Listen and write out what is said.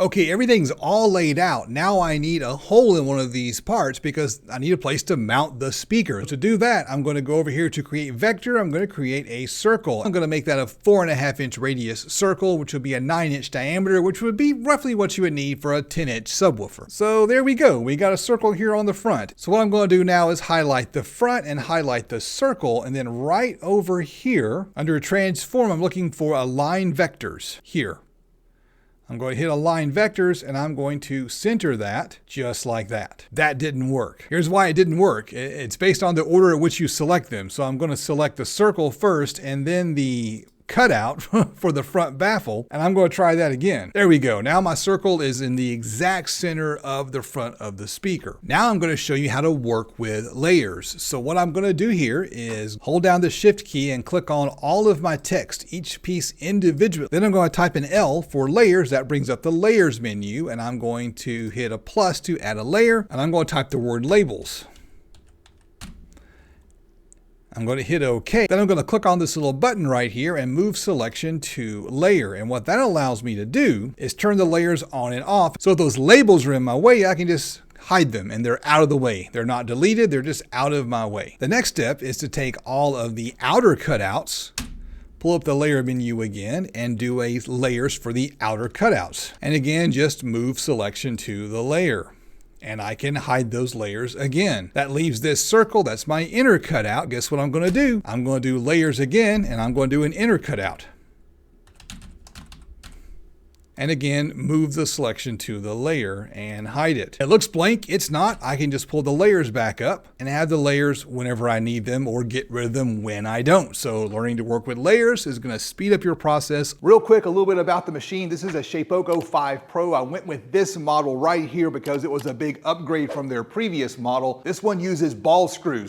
Okay, everything's all laid out. Now I need a hole in one of these parts because I need a place to mount the speaker. To do that, I'm going to go over here to create vector. I'm going to create a circle. I'm going to make that a 4.5-inch radius circle, which would be a 9-inch diameter, which would be roughly what you would need for a 10-inch subwoofer. So there we go. We got a circle here on the front. So what I'm going to do now is highlight the front and highlight the circle. And then right over here under transform, I'm looking for align vectors here. I'm going to hit align vectors and I'm going to center that just like that. That didn't work. Here's why it didn't work. It's based on the order at which you select them. So I'm going to select the circle first and then the cutout for the front baffle, and I'm going to try that again. There we go. Now my circle is in the exact center of the front of the speaker. Now I'm going to show you how to work with layers. So what I'm going to do here is hold down the shift key and click on all of my text, each piece individually. Then I'm going to type an L for layers. That brings up the layers menu, and I'm going to hit a plus to add a layer, and I'm going to type the word labels. I'm going to hit OK. Then I'm going to click on this little button right here and move selection to layer. And what that allows me to do is turn the layers on and off. So if those labels are in my way, I can just hide them and they're out of the way. They're not deleted, they're just out of my way. The next step is to take all of the outer cutouts, pull up the layer menu again and do a layers for the outer cutouts. And again, just move selection to the layer. And I can hide those layers again. That leaves this circle, that's my inner cutout. Guess what I'm going to do? I'm going to do layers again, and I'm going to do an inner cutout. And again, move the selection to the layer and hide it. It looks blank, it's not. I can just pull the layers back up and add the layers whenever I need them or get rid of them when I don't. So learning to work with layers is gonna speed up your process. Real quick, a little bit about the machine. This is a Shapeoko 5 Pro. I went with this model right here because it was a big upgrade from their previous model. This one uses ball screws.